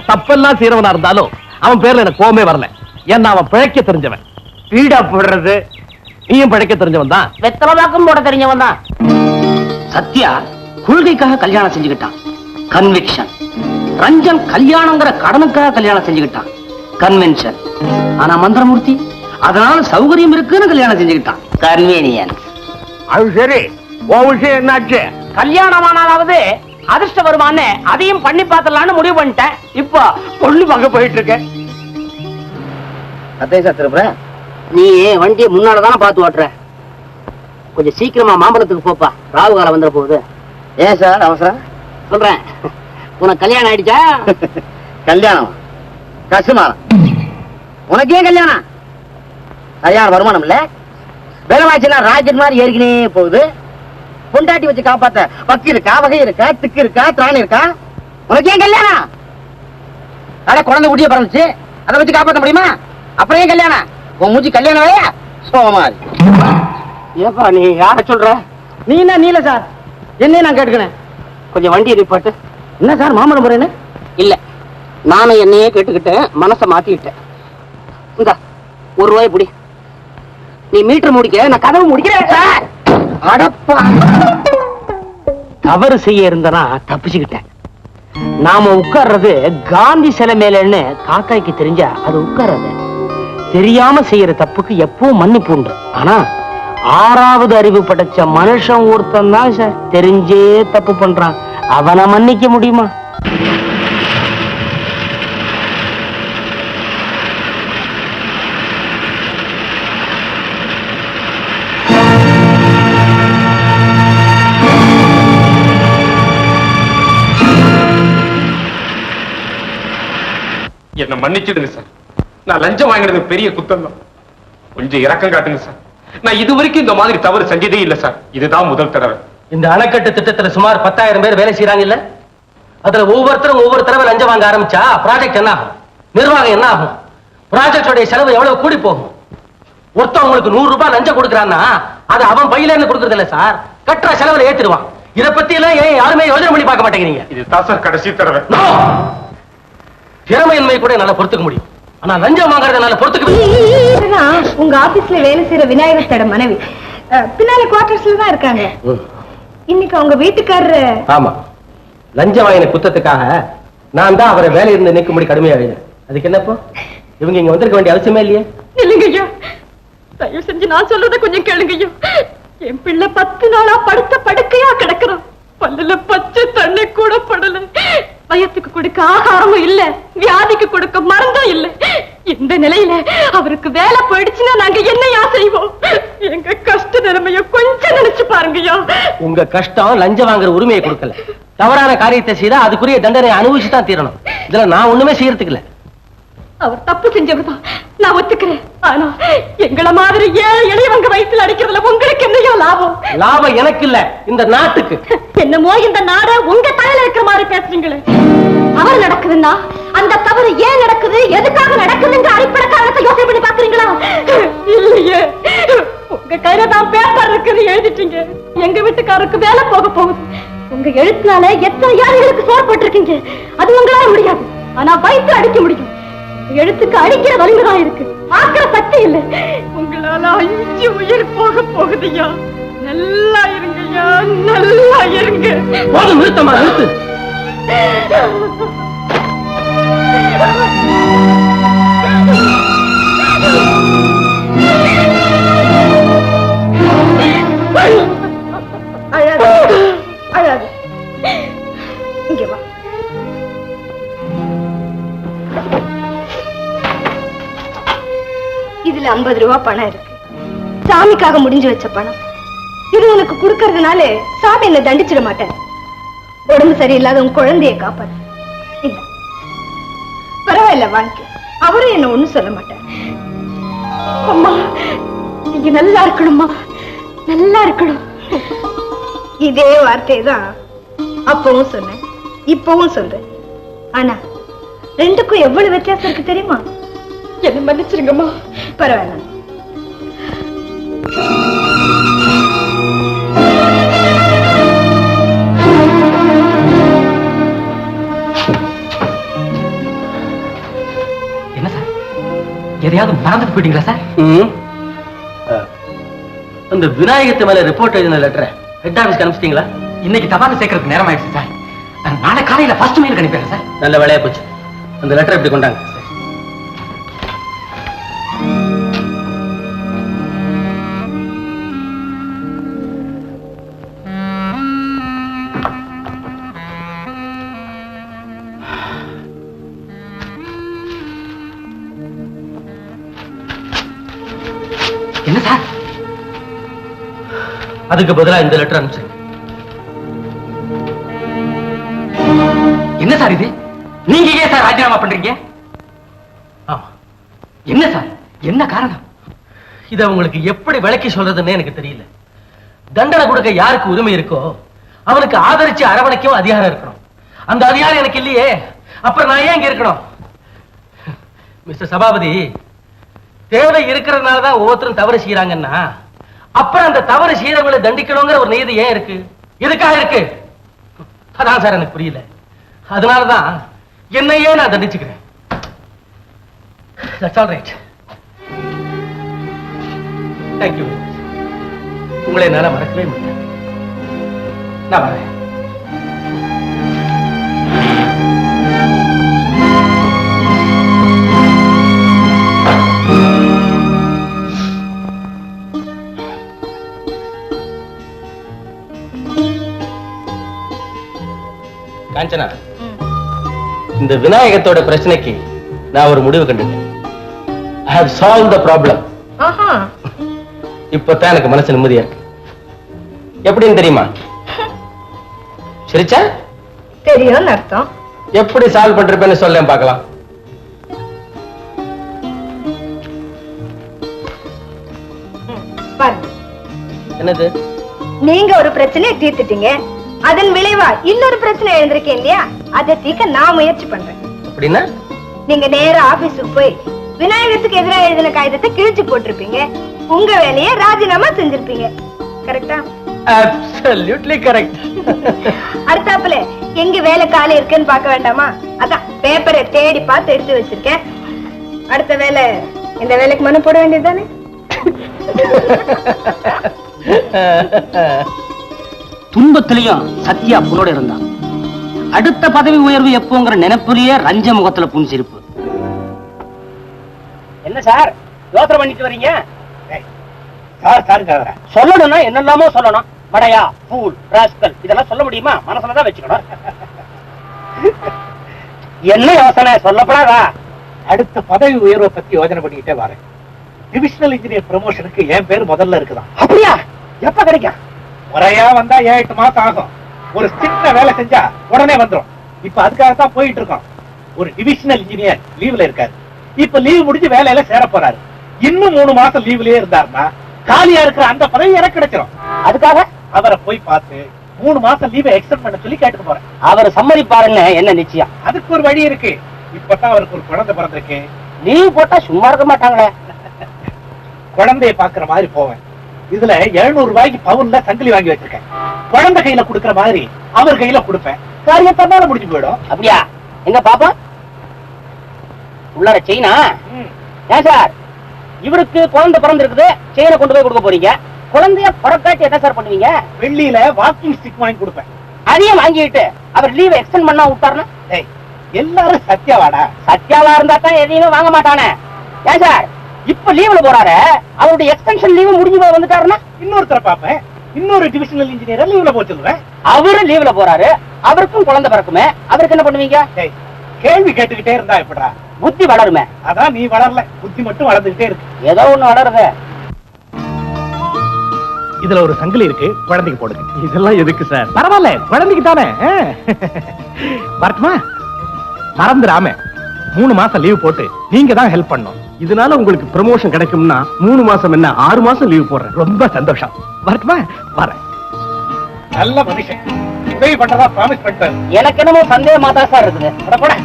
தப்பெல்லாம் செய்யறவனா இருந்தாலும் அவன் பேர்ல எனக்கு கோவமே வரல. ஏன்னா அவன் பிழைக்க தெரிஞ்சவன். பீடா போடுறது நீயும் பிழைக்க தெரிஞ்சவன் தான். வெத்தலவாக்கம் போட தெரிஞ்சவன் தான். சத்யா கொள்கைக்காக கல்யாணம் செஞ்சுக்கிட்டான், கன்விக்ஷன். ரஞ்சன் கல்யாணங்கிற கடனுக்காக கல்யாணம் செஞ்சுக்கிட்டான், கன்வென்ஷன். ஆனா மந்திரமூர்த்தி அதனால சௌகரியம் இருக்குன்னு கல்யாணம் செஞ்சுக்கிட்டான், கன்வீனியன்ஸ். அது சரி, உன் விஷயம் என்னாச்சு? கல்யாணம் ஆனாலாவது அதிர்ஷ்டம் வருமானே அதையும் பண்ணி பார்த்தலான்னு முடிவு பண்ணிட்டேன். இப்போ பொண்ணு பார்க்க போயிட்டு இருக்கேன். சத்தேசா திருப்புற, நீ வண்டியை முன்னாலதானே பார்த்து ஓட்டுற. கொஞ்சம் சீக்கிரமா மாம்பழத்துக்கு போப்பா, ராவு காலம் வந்துட போகுது. ஏன் சார் அவசரம்? சொல்றேன், உனக்கு கல்யாணம் ஆயிடுச்சா? கல்யாணம் கசுமானம். உனக்கே கல்யாணம்? சரியான வருமானம் இல்ல, வேலைவாய்ச்செல்லாம் ராக்கெட் மாதிரி ஏற்கனவே போகுது. பொண்டாட்டி வச்சு காப்பாத்த வக்கி இருக்கா, வகை இருக்கா, திக்கு இருக்கா, திராணி இருக்கா? உனக்கே கல்யாணம்? அட குழந்தை குட்டிய பறந்துச்சு, அதை வச்சு காப்பாற்ற முடியுமா? அப்புறம் ஏன் கல்யாணம்? உன் மூஞ்சி கல்யாணம் வேலையா? சோமாரி. ஏப்பா நீ யார சொல்ற? நீ என்ன நீல சார், என்னையே நான் கேட்டுக்கிறேன். கொஞ்சம் வண்டி ரிப்போர்ட். என்ன சார் மாமல்லம் முறைன்னு? இல்ல, நானும் என்னையே கேட்டுக்கிட்டேன், மனசை மாத்திக்கிட்டேன். இந்த ₹1 புடி. நீ மீட்டர் முடிக்க, நான் கதவு முடிக்கிறேன் சார். அடப்பா, தவறு செய்ய இருந்தனா தப்பிச்சுக்கிட்டேன். நாம உட்கார்றது காந்தி சிலை மேலன்னு காக்காய்க்கு தெரிஞ்சா அது உட்கார்றது. தெரியாம செய்யற தப்புக்கு எப்பவும் மன்னிப்பு உண்டு. ஆனா 6வது அறிவு படைச்ச மனுஷன் ஒருத்தன் தான் சார் தெரிஞ்சே தப்பு பண்றான். அவனை மன்னிக்க முடியுமா? என்ன மன்னிச்சிடுங்க சார், நான் லஞ்சம் வாங்கினது பெரிய குத்தம் தான். கொஞ்சம் இரக்கம் காட்டுங்க சார். நான் இதுவரைக்கும் இந்த மாதிரி தவறு செஞ்சதே இல்லை சார், இதுதான் முதல் தடவை. இந்த அணைக்கட்டு திட்டத்துல சுமார் 10,000 பேர் வேலை செய்யறாங்க இல்ல? அதுல ஒவ்வொருத்தரும் ஒவ்வொரு தடவை லஞ்சம் வாங்க ஆரம்பிச்சா ப்ராஜெக்ட் என்ன ஆகும்? நிர்வாகம் என்ன ஆகும்? ப்ராஜெக்டோட செலவு எவ்வளவு கூடி போகும்? ஒருத்தன் உங்களுக்கு ₹100 லஞ்சம் கொடுக்கறான்னா அது அவன் பையில இருந்து கொடுக்கறது இல்ல சார், கட்டுற செலவுல ஏத்திடுவான். இத பத்தி எல்லாம் ஏன் யாருமே யோசனை பண்ணி பார்க்க மாட்டேங்கிறீங்க? இதுதான் சார் கடைசி தடவை. திறமையின்மை கூட என்னால பொறுத்துக்க முடியும், ஆனா லஞ்சம் வாங்குறத என்னால பொறுத்துக்க. உங்க ஆபீஸ்ல வேலை செய்யற விநாயகத்தோட மனைவி பின்னால குவார்டர்ஸ்ல தான் இருக்காங்க. இன்னைக்கு அவங்க வீட்டுக்காரரு. ஆமா, லஞ்சம் வாங்கின குத்தத்துக்காக நான் தான் அவரை வேலை இருந்து நீக்கும்படி கடுமையா எழுது. அதுக்கு என்னப்போ இவங்க இங்க வந்திருக்க வேண்டிய அவசியமே இல்லையே. இல்லைங்க ஐயா, தயவு செஞ்சு நான் சொல்றத கொஞ்சம் கேளுங்க ஐயா. என் பிள்ளை 10 நாளா படுத்த படுக்கையா கிடக்குறான். பல்லுல பச்சை தண்ணி கூட படல. வயத்துக்கு கொடுக்க ஆகாரமும் இல்ல, வியாதிக்கு கொடுக்க மருந்தும் இல்ல. இந்த நிலையில அவருக்கு வேலை போயிடுச்சுன்னா நாங்க என்னையா செய்வோம்? எங்க கஷ்ட நிலைமைய கொஞ்சம் நினைச்சு பாருங்கய்யா. உங்க கஷ்டம் லஞ்சம் வாங்குற உரிமையை கொடுக்கல. தவறான காரியத்தை செய்தா அதுக்குரிய தண்டனை அனுபவிச்சுதான் தீரணும். இதுல நான் ஒண்ணுமே செய்யறதுக்கு இல்ல. அவர் தப்பு செஞ்சவர்தான், நான் ஒத்துக்கிறேன். ஆனா எங்கள மாதிரி ஏழை எளியவங்க வயிற்றுல அடிக்கிறதுல உங்களுக்கு என்னையா லாபம்? லாபம் எனக்கு இல்ல, இந்த நாட்டுக்கு. என்னமோ இந்த நாட உங்க தலையில இருக்கிற மாதிரி பேசுறீங்களே. அவர் நடக்குதுன்னா அந்த தவறு ஏன் நடக்குது, எதுக்காக நடக்குதுங்க அடிப்படை காரணத்தை யோசனை பண்ணி பாக்குறீங்களா? இல்லையே, உங்க கையில தான் பேப்பர் இருக்குது, எழுதிட்டீங்க. எங்க வீட்டுக்காரருக்கு வேலை போக போகுது. உங்க எழுத்துனால எத்தனை யானைகளுக்கு சோர்பட்டிருக்கீங்க. அது உங்களால முடியாது, ஆனா வயிற்று அடிக்க முடியும். எழுத்துக்கு அடிக்கிற வலிமைதான் இருக்கு, ஆக்கிற சக்தி இல்ல. உங்களால 5 உயிர் போக போகுதுயா. நல்லா இருங்கய்யா, நல்லா இருங்க. போதும், நிறுத்தமா நிறுத்து. அழாது, அழாது. இங்க வா. இதுல 50 ரூபாய் பணம் இருக்கு, சாமிக்காக முடிஞ்சு வச்ச பணம். இது உனக்கு கொடுக்கறதுனால சாமி என்ன தண்டிச்சிட மாட்டேன். உடம்பு சரியில்லாத உன் குழந்தைய காப்பாத்து. இல்ல பரவாயில்ல, வாங்கிக்க. அவரும் என்ன ஒண்ணும் சொல்ல மாட்டார். அம்மா, நீங்க நல்லா இருக்கணும்மா, நல்லா இருக்கணும். இதே வார்த்தை தான் அப்பவும் சொன்னேன், இப்பவும் சொல்றேன். ஆனா 2க்கும் எவ்வளவு வித்தியாசம் இருக்கு தெரியுமா? என்ன மன்னிச்சிருங்கம்மா. பரவாயில்ல. எதையாவது மறந்துட்டு போயிட்டீங்களா சார்? அந்த விநாயகத்து மேல ரிப்போர்ட் எழுதின லெட்டரை ஹெட் ஆபீஸ்க்கு அனுப்பிச்சிட்டீங்களா? இன்னைக்கு தபால் சேர்க்கறதுக்கு நேரம் ஆயிடுச்சு சார். நாளை காலையில ஃபர்ஸ்ட் மெயில் அனுப்பிடுறேன் சார். நல்ல வேலையா போச்சு. அந்த லெட்டர் எப்படி கொண்டாங்க? என்ன சார்? அதுக்கு பதிலா இந்த லெட்டர் அனுப்பிச்சிருங்க. என்ன சார் இது? நீங்க ஏன் சார் ராஜினாமா பண்றீங்க? ஆமா. என்ன சார், என்ன காரணம்? இத உங்களுக்கு எப்படி விளக்கி சொல்றதுன்னு எனக்கு தெரியல. தண்டனை கொடுக்க யாருக்கு உரிமை இருக்கோ அவனுக்கு ஆதரிச்சு அரவணைக்கும் அதிகாரம் இருக்கணும். அந்த அதிகாரம் எனக்கு இல்லையே, அப்புறம் நான் ஏன் இங்க இருக்கணும்? மிஸ்டர் சபாபதி, தேவை இருக்கிறதுனாலதான் ஒவ்வொருத்தரும் தவறு செய்யறாங்கன்னா அப்புறம் அந்த தவறு செய்யறவங்களை தண்டிக்கணுங்கிற ஒரு நீதி ஏன் இருக்கு? எதுக்காக இருக்கு? அதான் சார் எனக்கு புரியல. அதனாலதான் என்னையே நான் தண்டிச்சுக்கிறேன். That's all right. Thank you. உங்களை என்னால மறக்கவே முடியாது. நான் வரேன். காஞ்சனா, இந்த விநாயகத்தோட பிரச்சனைக்கு நான் ஒரு முடிவு கண்டுட்டேன். I have solved the problem. இப்பதான் எனக்கு மனசு நிம்மதியா இருக்கு. எப்படின்னு தெரியுமா? சரிச்சா? தெரியும் அர்த்தம். எப்படி சால்வ் பண்றேன்னு சொல்லேன் பார்க்கலாம். பாருங்க. என்னது? நீங்க ஒரு பிரச்சனையை தீர்த்துட்டீங்க, அதன் விளைவா இன்னொரு பிரச்சனை எழுந்திருக்கேன் இல்லையா? அதை தீர்க்க நான் முயற்சி பண்றேன். அப்படின்னா நீங்க நேரா ஆபீஸுக்கு போய் விநாயகத்துக்கு எதிராக எழுதின காகிதத்தை கிழிச்சு போட்டிருப்பீங்க. உங்க வேலையை ராஜினாமா செஞ்சிருப்பீங்க. கரெக்டா? Absolutely correct. அடுத்தாப்புல எங்க வேலை காலி இருக்குன்னு பார்க்க வேண்டாமா? அதான் பேப்பரை தேடி பார்த்து எடுத்து வச்சிருக்கேன். அடுத்த வேலை இந்த வேலைக்கு மனு போட வேண்டியதுதானே? துன்பத்திலையும் சத்யா புரோட இருந்தான். அடுத்த பதவி உயர்வு எப்போங்கிற நினைப்புலயே ரஞ்ச முகத்துல புன்சிரிப்பு. என்ன சார் யோசனை பண்ணிட்டு வரீங்க? சொல்லணும்னா என்னெல்லாமோ சொல்லணும். வடையா, பூல், ராஸ்கல் இதெல்லாம் சொல்ல முடியுமா? மனசுலதான் வச்சுக்கணும். என்ன யோசனை சொல்லப்படாதா? அடுத்த பதவி உயர்வை பத்தி யோசனை பண்ணிக்கிட்டே வரேன். டிவிஷனல் இன்ஜினியர் ப்ரமோஷனுக்கு என் பேர் முதல்ல இருக்குதான். அப்படியா? எப்ப கிடைக்கும்? முறையா வந்தா 7-8 மாசம் ஆகும். ஒரு சின்ன வேலை செஞ்சா உடனே வந்துடும். இப்ப அதுக்காகத்தான் போயிட்டு இருக்கோம். ஒரு டிவிஷனல் இன்ஜினியர் லீவ்ல இருக்காரு. இப்ப லீவ் முடிஞ்சு வேலையில சேர போறாரு. இன்னும் 3 மாசம் லீவ்லயே இருந்தாருன்னா காலியா இருக்கிற அந்த பதவி எனக்கு கிடைச்சிடும். அதுக்காக அவரை போய் பார்த்து 3 மாசம் லீவை எக்ஸ்டெண்ட் பண்ண சொல்லி கேட்டுட்டு போறேன். அவர் சம்மதிப்பாருன்னு என்ன நிச்சயம்? அதுக்கு ஒரு வழி இருக்கு. இப்பதான் அவருக்கு ஒரு குழந்தை பிறந்திருக்கு. லீவ் போட்டா சும்மா இருக்க மாட்டாங்களே. குழந்தைய பாக்குற மாதிரி போவேன். இதுல 700 ரூபாய்க்கு பவுன்ல சங்கிலி வாங்கி வச்சிருக்கேன். குழந்தை கையில குடுக்கற மாதிரி அவர் கையில கொடுப்பேன். காரியத்தால முடிஞ்சு போயிடும். அப்படியா? எங்க பாப்பா உள்ளார செயினா? ஏன் சார், இவருக்கு குழந்தை பிறந்திருக்குது, செயினை கொண்டு போய் கொடுக்க போறீங்க. குழந்தைய பிறக்காட்டி என்ன சார் பண்ணுவீங்க? வெள்ளியில வாக்கிங் ஸ்டிக் வாங்கி கொடுப்பேன். அதையும் வாங்கிட்டு அவர் லீவ் எக்ஸ்டெண்ட் பண்ணா விட்டாருன்னா? எல்லாரும் சத்யாவாடா. சத்யாவா இருந்தா தான் எதையுமே வாங்க மாட்டானே. ஏன் சார், இப்ப லீவ்ல போறாரு, அவருடைய எக்ஸ்டென்ஷன் லீவ் முடிஞ்சு போய் வந்துட்டாருன்னா இன்னொருத்தர பாப்பேன். இன்னொரு டிவிஷனல் இன்ஜினியர் லீவ்ல போச்சுடுவேன். அவரு லீவ்ல போறாரு, அவருக்கும் குழந்தை பிறக்குமே, அவருக்கு என்ன பண்ணுவீங்க? கேள்வி கேட்டுக்கிட்டே இருந்தா எப்படா புத்தி வளருமே? அதான் நீ வளரல, புத்தி மட்டும் வளர்ந்துகிட்டே இருக்கு. ஏதோ ஒண்ணு வளருது. இதுல ஒரு சங்கிலி இருக்கு, குழந்தைக்கு போடுங்க. இதெல்லாம் எதுக்கு சார்? பரவாயில்ல, குழந்தைக்கு தானே. வரட்டுமா? மறந்துடாம 3 மாசம் லீவ் போட்டு நீங்க தான் ஹெல்ப் பண்ணணும். இதனால உங்களுக்கு ப்ரமோஷன் கிடைக்கும்னா 3 மாசம் என்ன 6 மாசம் லீவ் போடுறேன். ரொம்ப சந்தோஷம். வரட்டுமா? வரேன். நல்ல மனுஷன், உதவி பண்றதா ப்ராமிஸ் பண்ணிட்டாரு. எனக்கு என்னமோ சந்தேகமா தான் சார் இருக்குது.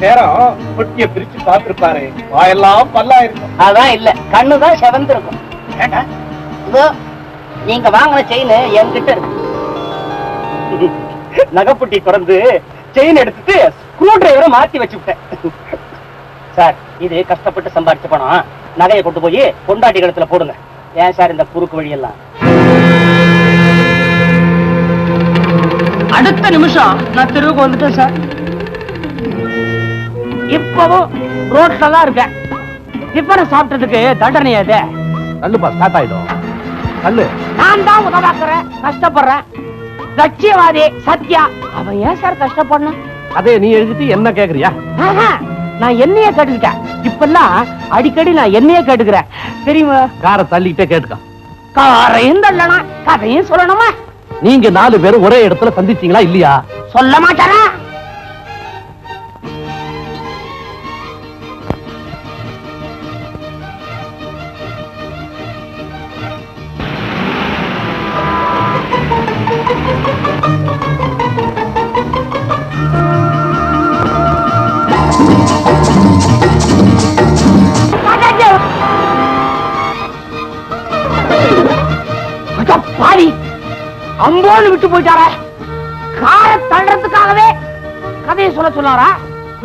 நேரம் பொட்டிய பிரிச்சு பார்த்திருப்பாரு, வாயெல்லாம் பல்லா இருக்கும். அதான் இல்ல, கண்ணுதான் செவந்து இருக்கும். ஏண்டா இதோ நீங்க வாங்கின செயின் என்கிட்ட இருக்கு. நகைப்புட்டி திறந்து செயின் எடுத்துட்டு ஸ்க்ரூ டிரைவரை மாத்தி வச்சுட்டேன். சார் இது கஷ்டப்பட்டு சம்பாதிச்ச பணம். நகையை கொண்டு போய் பொண்டாட்டி கழுத்துல போடுங்க. ஏன் சார் இந்த குறுக்கு வழியெல்லாம்? அடுத்த நிமிஷம் நான் தெருவுக்கு வந்துட்டேன் சார். இப்பவும் ரோட்ல தான் இருக்கேன். டிஃபனை சாப்பிட்டதுக்கு தண்டனை அது. தள்ளுப்பா, ஸ்டார்ட் ஆயிடும். தள்ளு. நான் தான் உதவாக்குறேன், கஷ்டப்படுறேன். லட்சியவாதி சத்யா அவன் ஏன் சார் கஷ்டப்படணும்? அதே நீ எழுதிட்டு என்ன கேக்குறியா? நான் என்னையே கேட்டுக்கிட்டேன். இப்பெல்லாம் அடிக்கடி நான் என்னையே கேட்டுக்கிறேன் தெரியுமா? காரை தள்ளிக்கிட்டே கேட்டுக்க. காரையும் தள்ளணும், கதையும் சொல்லணுமா? நீங்க 4 பேரும் ஒரே இடத்துல சந்திச்சீங்களா இல்லையா? சொல்ல மாட்டாரா? பாடி அம்போன்னு விட்டு போயிட்டாரா? காரை தள்ளுறதுக்காகவே கதையை சொல்ல சொன்னாரா?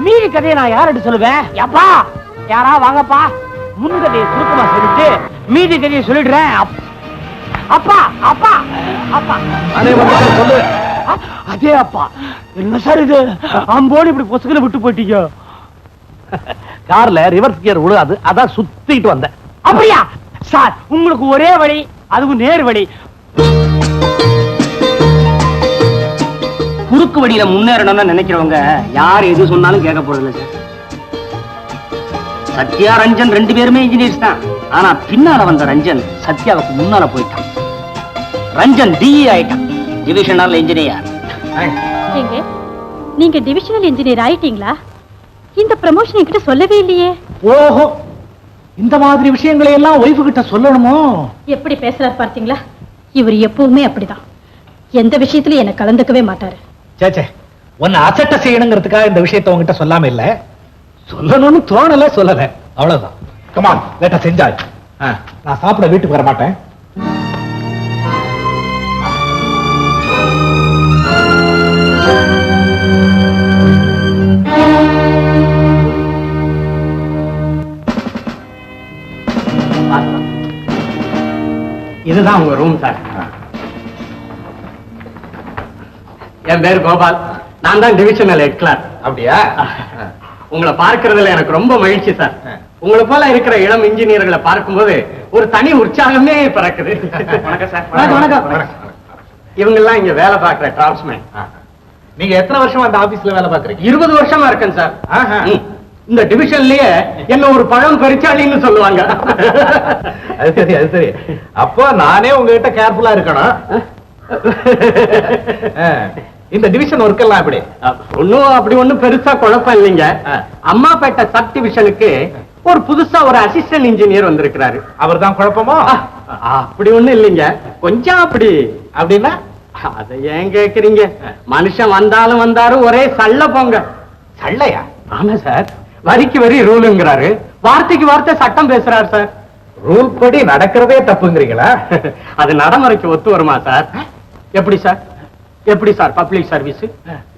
மீதி கதையை நான் யார்கிட்ட சொல்லுவேன்? அப்பா யாரா வாங்கப்பா, முன் கதையை சுருக்கமா சொல்லிட்டு மீதி கதையை சொல்லிடுறேன். அப்பா அப்பா அப்பா சொல்லு. அதே அப்பா. என்ன சார் இது, அம்போன்னு இப்படி பொசுக்குல விட்டு போயிட்டீங்க? கார்ல ரிவர்ஸ் கியர் விழுது, அதான் சுத்திட்டு வந்தேன். அப்படியா சார்? உங்களுக்கு ஒரே வழி, அதுவும் நேர் வழி. குறுக்கு வழியில முன்னேறணும்னு நினைக்கிறவங்க யார் எது சொன்னாலும் கேட்க போறதில்லை சார். சத்யா ரஞ்சன் 2 பேருமே இன்ஜினியர்ஸ் தான். ஆனா பின்னால வந்த ரஞ்சன் சத்யாவுக்கு முன்னால போயிட்டான். ரஞ்சன் டிஇ ஆயிட்டான், டிவிஷனல் இன்ஜினியர். ஏங்க, நீங்க டிவிஷனல் இன்ஜினியர் ஆயிட்டீங்களா? இந்த ப்ரமோஷன் என்கிட்ட சொல்லவே இல்லையே. ஓஹோ, இந்த மாதிரி விஷயங்களை எல்லாம் ஒய்ஃபு கிட்ட சொல்லணுமோ? எப்படி பேசுறாரு பார்த்தீங்களா? இவர் எப்பவுமே அப்படிதான், எந்த விஷயத்திலும் என்ன கலந்துக்கவே மாட்டாரு. சேச்சே, உன்னை அசட்ட செய்யணுங்கிறதுக்காக இந்த விஷயத்தை உங்ககிட்ட சொல்லாம இல்ல. சொல்லணும்னு தோணல, சொல்லல, அவ்வளவுதான். Come on, let us enjoy. நான் சாப்பிட வீட்டுக்கு வர மாட்டேன். இதுதான் உங்க ரூம் சார். என் பேர் கோபால், நான் தான் டிவிஷனல் ஹெட் கிளார்க். அப்படியா? உங்களை பார்க்கறதுல எனக்கு ரொம்ப மகிழ்ச்சி சார். உங்களை போல இருக்கிற இளம் இன்ஜினியர்களை பார்க்கும்போது ஒரு தனி உற்சாகமே பிறக்குது. வணக்கம் சார். வணக்கம். இவங்க எல்லாம் இங்க வேலை பார்க்கிற டிராப்ஸ்மேன். நீங்க எத்தனை வருஷமா அந்த ஆபீஸ்ல வேலை பாக்குறீங்க? 20 வருஷமா இருக்கேன் சார். இந்த டிவிஷன்லயே என்ன ஒரு பழம் பறிச்சாலின்னு சொல்லுவாங்க. அது சரி, அது சரி. அப்போ நானே உங்ககிட்ட கேர்ஃபுல்லா இருக்கணும். இந்த டிவிஷன் ஒர்க் எல்லாம் எப்படி? ஒன்னும் அப்படி ஒண்ணும் பெருசா குழப்பம் இல்லைங்க. அம்மாப்பேட்டை சப் டிவிஷனுக்கு ஒரு புதுசா ஒரு அசிஸ்டன்ட் இன்ஜினியர் வந்திருக்கிறாரு. அவர் தான் குழப்பமோ? அப்படி ஒண்ணும் இல்லைங்க, கொஞ்சம் அப்படி. அப்படின்னா அதை ஏன் கேக்குறீங்க? மனுஷன் வந்தாலும் வந்தாரு, ஒரே சள்ள போங்க. சள்ளையா? ஆமா சார், வரிக்கு வரி ரூலுங்கிறாரு, வார்த்தைக்கு வார்த்தை சட்டம் பேசுறாரு சார். ரூல் படி நடக்கிறதே தப்புங்கிறீங்களா? அது நடைமுறைக்கு ஒத்து வருமா சார்? எப்படி சார், எப்படி சார் பப்ளிக் சர்வீஸ்,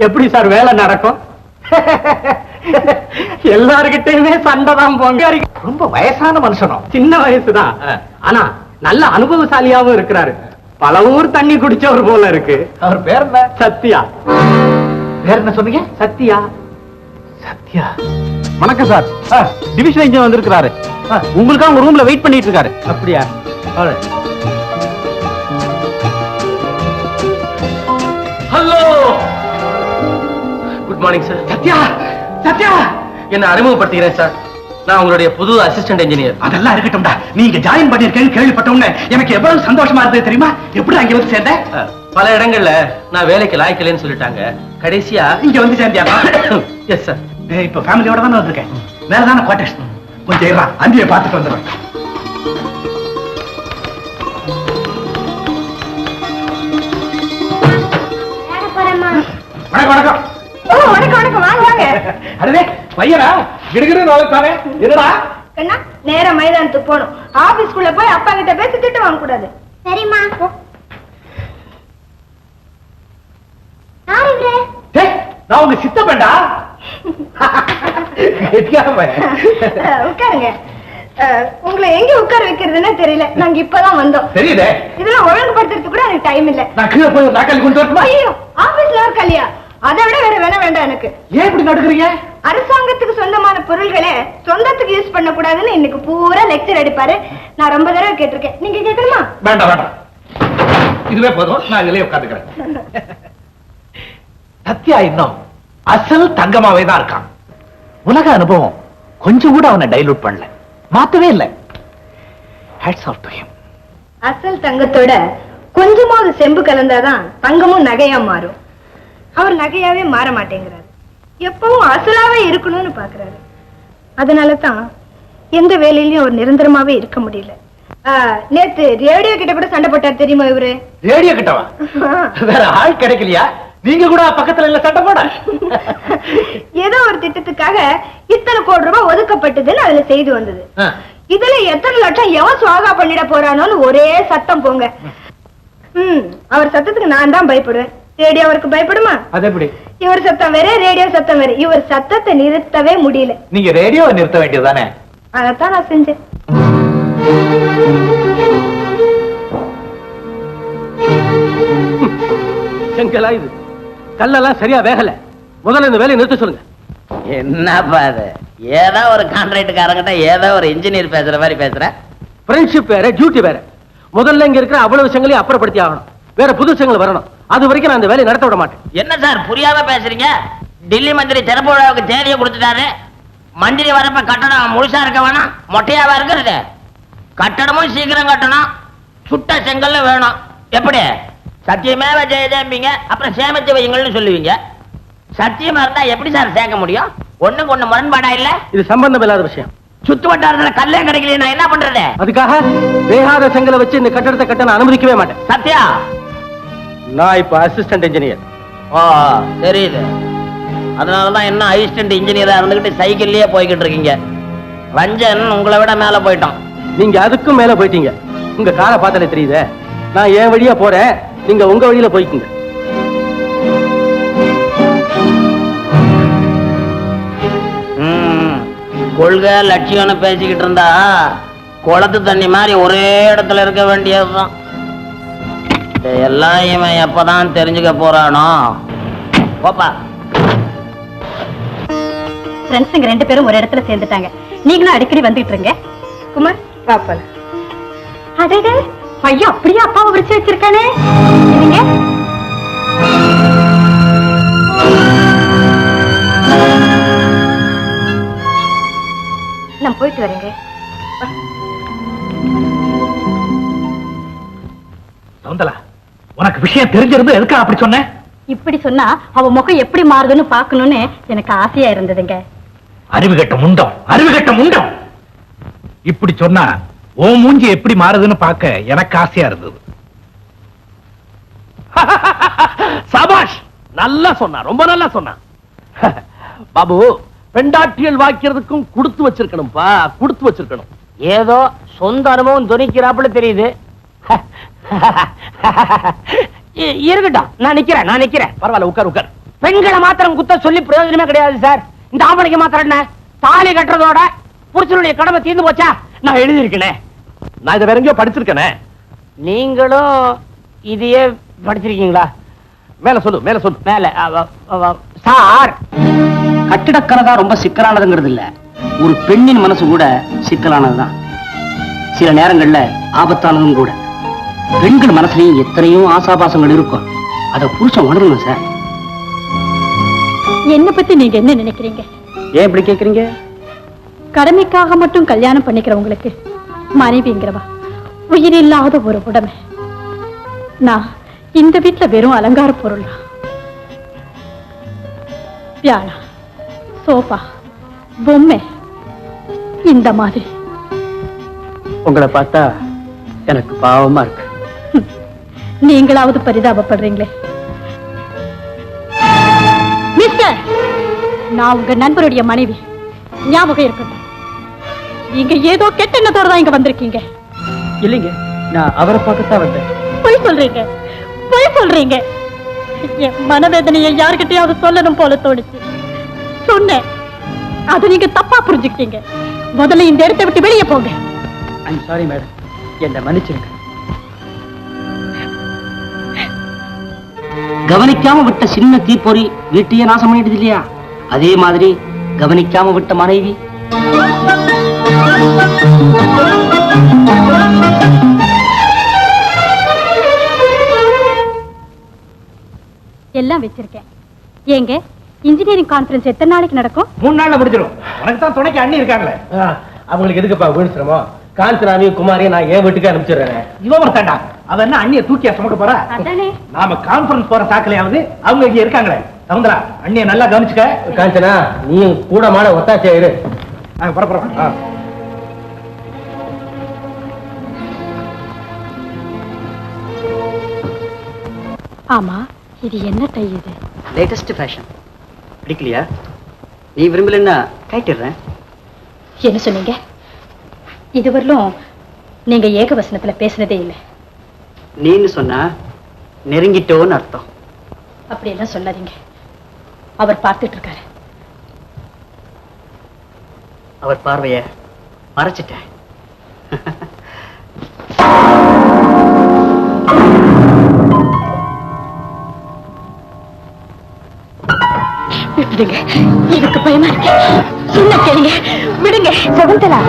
எப்படி சார் வேலை நடக்கும்? எல்லார்கிட்டயுமே சண்டை தான் போங்க. ரொம்ப வயசான மனுஷனும். சின்ன வயசுதான், ஆனா நல்ல அனுபவசாலியாவும் இருக்கிறாரு. பல ஊர் தண்ணி குடிச்சவர் போல இருக்கு. அவர் பேர் என்ன? சத்யா. பேர் என்ன சொன்னீங்க? சத்யா. சத்யா. வணக்கம் சார். டிவிஷன் இன்ஜினியர் வந்திருக்கிறாரு. உங்களுக்காக உங்க ரூம்ல வெயிட் பண்ணிட்டு இருக்காரு. அப்படியா? Hello, good morning sir. Sathya, Sathya, என்ன அறிமுகப்படுத்துகிறேன் சார். நான் உங்களுடைய புது அசிஸ்டன்ட் இன்ஜினியர். அதெல்லாம் இருக்கட்டும்டா. நீங்க ஜாயின் பண்ணிருக்கேன்னு கேள்விப்பட்ட உடனே எனக்கு எவ்வளவு சந்தோஷமா இருந்தது தெரியுமா? எப்படி அங்க வந்து சேர்ந்த? பல இடங்கள்ல நான் வேலைக்கு லாய்க்கலன்னு சொல்லிட்டாங்க. கடைசியா இங்க வந்து சேர்ந்தியா? Yes sir. இப்ப ஃபேமிலியோட தானே வந்திருக்கேன். வேறதான குவார்டர்ஸ். கொஞ்சம் இருடா, அந்தியை பார்த்துட்டு வந்துடுறேன். வணக்கம் வணக்கம். வணக்கம் வணக்கம், வாங்க வாங்க. அடே பையனா, கிடுகிடு நோலத்தானே. என்னடா? கண்ணா, நேரா மைதானத்துக்கு போகணும். ஆபீஸ்க்குள்ள போய் அப்பா கிட்ட பேசி திட்டு வாங்க கூடாது. சரிம்மா. நான் உங்க சித்தப்பேண்டா. உட்காருங்க. உங்களை எங்க உட்கார வைக்கிறதுன்னு தெரியல. நாங்க இப்பதான் வந்தோம். தெரியுதே. இதெல்லாம் ஒழுங்குபடுத்துறதுக்கு கூட எனக்கு டைம் இல்ல. நான் கீழே போய் நாக்காளி கொண்டு வரட்டுமா? ஐயோ, ஆபீஸ்ல ஒரு கல்யா. அதை விட வேற வேண்டாம் எனக்கு. ஏன் இப்படி நடக்குறீங்க? அரசாங்கத்துக்கு சொந்தமான பொருள்களை சொந்தத்துக்கு யூஸ் பண்ண கூடாதுன்னு இன்னைக்கு பூரா லெக்சர் அடிப்பாரு. நான் ரொம்ப தடவை கேட்டிருக்கேன். நீங்க கேட்கணுமா? வேண்டாம் வேண்டாம், இதுவே போதும். நான் இதுலயே உட்காந்துக்கிறேன். சத்யா இன்னும் அசல் தங்கமாவே தான் இருக்கான். உலக அனுபவம் கொஞ்சம் கூட அவனை டைலூட் பண்ணல, மாத்தவே இல்லை. Hats off to him. அசல் தங்கத்தோட கொஞ்சமாவது செம்பு கலந்தாதான் தங்கமும் நகையா மாறும். அவர் நகையாவே மாற மாட்டேங்கிறாரு. எப்பவும் அசலாவே இருக்கணும்னு பாக்குறாரு. அதனாலதான் எந்த வேலையிலயும் அவர் நிரந்தரமாவே இருக்க முடியல. நேத்து ரேடியோ கிட்ட கூட சண்டை போட்டார் தெரியுமா இவரு? ரேடியோ கிட்டவா? வேற ஆள் கிடைக்கலையா? நீங்க கூட பக்கத்துல இல்ல சண்டை போட? ஏதோ ஒரு திட்டத்துக்காக இத்தனை கோடி ரூபாய் ஒதுக்கப்பட்டதுன்னு அதுல செய்தி வந்தது. இதுல எத்தனை லட்சம் எவன் சுவாகா பண்ணிட போறானோன்னு ஒரே சத்தம் போங்க. அவர் சத்தத்துக்கு நான் தான் பயப்படுவேன். ரேடியோ அவருக்கு பயப்படுமா? அது எப்படி? இவர் சத்தம் வேற, ரேடியோ சத்தம் வேற. இவர் சத்தத்தை நிறுத்தவே முடியல. நீங்க ரேடியோவை நிறுத்த வேண்டியதுதானே? அதத்தான் நான் செஞ்சேன். செங்கலா இது? கல்லெல்லாம் சரியா வேகல. முதல்ல இந்த வேலையை நிறுத்த சொல்லுங்க. என்னப்பா அது? ஏதோ ஒரு கான்ட்ராக்டுக்காரங்கிட்ட ஏதோ ஒரு இன்ஜினியர் பேசுற மாதிரி பேசுற. ஃப்ரெண்ட்ஷிப் வேற, டியூட்டி வேற. முதல்ல இங்க இருக்கிற அவ்வளவு விஷயங்களையும் அப்புறப்படுத்தி ஆகணும். வேற புது விஷயங்கள் வரணும். அது வரைக்கும் நான் அந்த வேலையை நடத்த விட மாட்டேன். என்ன சார் புரியாம பேசுறீங்க? டெல்லி மந்திரி திறப்பு விழாவுக்கு தேதியை கொடுத்துட்டாரு. மந்திரி வரப்ப கட்டணம் முழுசா இருக்க வேணாம், மொட்டையாவா இருக்கிறது. கட்டணமும் சீக்கிரம் கட்டணும், சுட்ட செங்கல்ல வேணும். எப்படி? சத்தியமேவ ஜெயதேம்பிங்க, அப்புறம் சேமிச்சு வையுங்கள்னு சொல்லுவீங்க. சத்தியமா இருந்தா எப்படி சார் சேர்க்க முடியும்? ஒண்ணுக்கு ஒண்ணு முரண்பாடா இல்ல? இது சம்பந்தம் இல்லாத விஷயம். சுத்து வட்டாரத்துல கல்லே கிடைக்கல, நான் என்ன பண்றது? அதுக்காக வேகாத செங்கலை வச்சு இந்த கட்டடத்தை கட்ட நான் அனுமதிக்கவே மாட்டேன். சத்யா, நான் இப்ப அசிஸ்டன்ட் இன்ஜினியர். ஓ தெரியுது. அதனாலதான் என்ன அசிஸ்டன்ட் இன்ஜினியரா இருந்துகிட்டு சைக்கிள்லயே போய்கிட்டு இருக்கீங்க. ரஞ்சன் உங்களை விட மேல போயிட்டோம். நீங்க அதுக்கும் மேல போயிட்டீங்க. உங்க காலை பார்த்தாலே தெரியுதே. நான் என் வழியா போறேன், நீங்க உங்க வழியில போய்க்குங்க. கொள்கை லட்சியம்னு பேசிக்கிட்டு இருந்தா குளத்து தண்ணி மாதிரி ஒரே இடத்துல இருக்க வேண்டியதுதான். எல்லாம் இவன் எப்பதான் தெரிஞ்சுக்க போறானோ. போப்பா. ஃப்ரெண்ட்ஸுங்க 2 பேரும் ஒரு இடத்துல சேர்ந்துட்டாங்க. நீங்களும் அடிக்கடி வந்துட்டு இருங்க. குமார் பாப்பா. அதே பையன் அப்படியே அப்பாவை விரிச்சு வச்சிருக்கானே. நீங்க நான் போயிட்டு வரேங்க. சவுந்தலா, உனக்கு விஷயம் தெரிஞ்சிருந்து எதுக்கா அப்படி சொன்ன? இப்படி சொன்னா அவ முகம் எப்படி மாறுதுன்னு பாக்கணும்னு எனக்கு ஆசையா இருந்ததுங்க. அறிவுகட்ட முண்டம், அறிவுகட்ட முண்டம். இப்படி சொன்னா ஓ மூஞ்சி எப்படி மாறுதுன்னு பார்க்க எனக்கு ஆசையா இருந்தது. சபாஷ், நல்லா சொன்னா, ரொம்ப நல்லா சொன்னா. பாபு, பெண்டாட்டியல் வாக்கிறதுக்கும் கொடுத்து வச்சிருக்கணும்பா, கொடுத்து வச்சிருக்கணும். ஏதோ சொந்த அனுபவம் துணிக்கிறாப்புல தெரியுது. இருக்கட்டும், நான் நிக்கிறேன். பரவாயில்ல, உட்கார் உட்கார். பெண்களை மாத்திரம் குத்த சொல்லி பிரயோஜனமே கிடையாது சார். இந்த ஆம்பளைக்கு மாத்திரம் என்ன, தாலி கட்டுறதோட புருஷனுடைய கடமை தீர்ந்து போச்சா? நான் எழுதியிருக்கேன். நான் இதை வேற எங்கேயோ படிச்சிருக்கேனே. நீங்களும் இதையே படிச்சிருக்கீங்களா? மேல சொல்லு, மேல சொல்லு. மேல சார், கட்டிடக்கலை தான் ரொம்ப சிக்கலானதுங்கிறது இல்ல, ஒரு பெண்ணின் மனசு கூட சிக்கலானதுதான். சில நேரங்கள்ல ஆபத்தானதும் கூட. பெண்கள் மனசுலயும் எத்தனையோ ஆசாபாசங்கள் இருக்கும். அத புருஷன் உணரணும் சார். என்ன பத்தி நீங்க என்ன நினைக்கிறீங்க? ஏன் இப்படி கேக்குறீங்க? கடமைக்காக மட்டும் கல்யாணம் பண்ணிக்கிறவங்களுக்கு மனைவிங்கிறவா உயிர் இல்லாத ஒரு உடமை. நான் இந்த வீட்டுல வெறும் அலங்கார பொருள் தான். பியானா, சோஃபா, பொம்மை, இந்த மாதிரி. உங்களை பார்த்தா எனக்கு பாவமா இருக்கு. நீங்களாவது பரிதாபப்படுறீங்களே. மிஸ்டர், நான் உங்க நண்பருடைய மனைவி, ஞாபகம் இருக்கட்டும். நீங்க ஏதோ கெட்ட எண்ணத்தோட தான் இங்க வந்திருக்கீங்க. இல்லைங்க, நான் அவரை பார்க்கத்தான் வந்தேன். பொய் சொல்றீங்க. என் மனவேதனையை யாருக்கிட்டையாவது சொல்லணும் போல தோணுச்சு. சொன்னேன். அதை நீங்க தப்பா புரிஞ்சுக்கிட்டீங்க. முதல்ல இந்த இடத்தை விட்டு வெளியே போங்க. ஐம் சாரி மேடம், என்னை மன்னிச்சிருங்க. கவனிக்காம விட்ட சின்ன தீப்பொறி வீட்டையே நாசம் பண்ணிடுது இல்லையா? அதே மாதிரி கவனிக்காம விட்ட மனைவி எல்லாம் வச்சிருக்கேன். ஏங்க இன்ஜினியரிங் கான்ஃபரன்ஸ் எத்தனை நாளைக்கு நடக்கும்? 3 நாள்ல முடிஞ்சிடும். உனக்கு தான் துணைக்கு அண்ணி இருக்காங்களே. அவங்களுக்கு எதுக்குப்பா வீண் சிரமம்? காஞ்சனாவையும் குமாரியும் நான் ஏன் வீட்டுக்கு அனுப்பிச்சிடுறேன். இவன் ஒருத்தாண்டா, அவன் என்ன அண்ணிய தூக்கியா சுமக்க போறா? அதானே. நாம கான்ஃபரன்ஸ் போற சாக்கலையாவது அவங்க இங்க இருக்காங்களே. சவுந்தரா, அண்ணிய நல்லா கவனிச்சுக்க. காஞ்சனா, நீ கூடமான ஒத்தாச்சியா இரு. நாங்க புறப்படுறோம். ஆமா, இது என்ன டை? இது லேட்டஸ்ட் ஃபேஷன். பிடிக்கலையா? நீ விரும்பலன்னா கைட்டிடுறேன். என்ன சொன்னீங்க? இதுவரையிலும் நீங்க ஏகவசனத்துல பேசினதே இல்லை. நீன்னு சொன்னா நெருங்கிட்டோன்னு அர்த்தம். அப்படியெல்லாம் சொல்லாதீங்க. அவர் பார்த்துட்டு இருக்காரு. அவர் பார்வைய மறைச்சிட்டேன். விடுங்க, எனக்கு பயமா இருக்கு. சொன்ன கேளுங்க, விடுங்க. சகுந்தலா,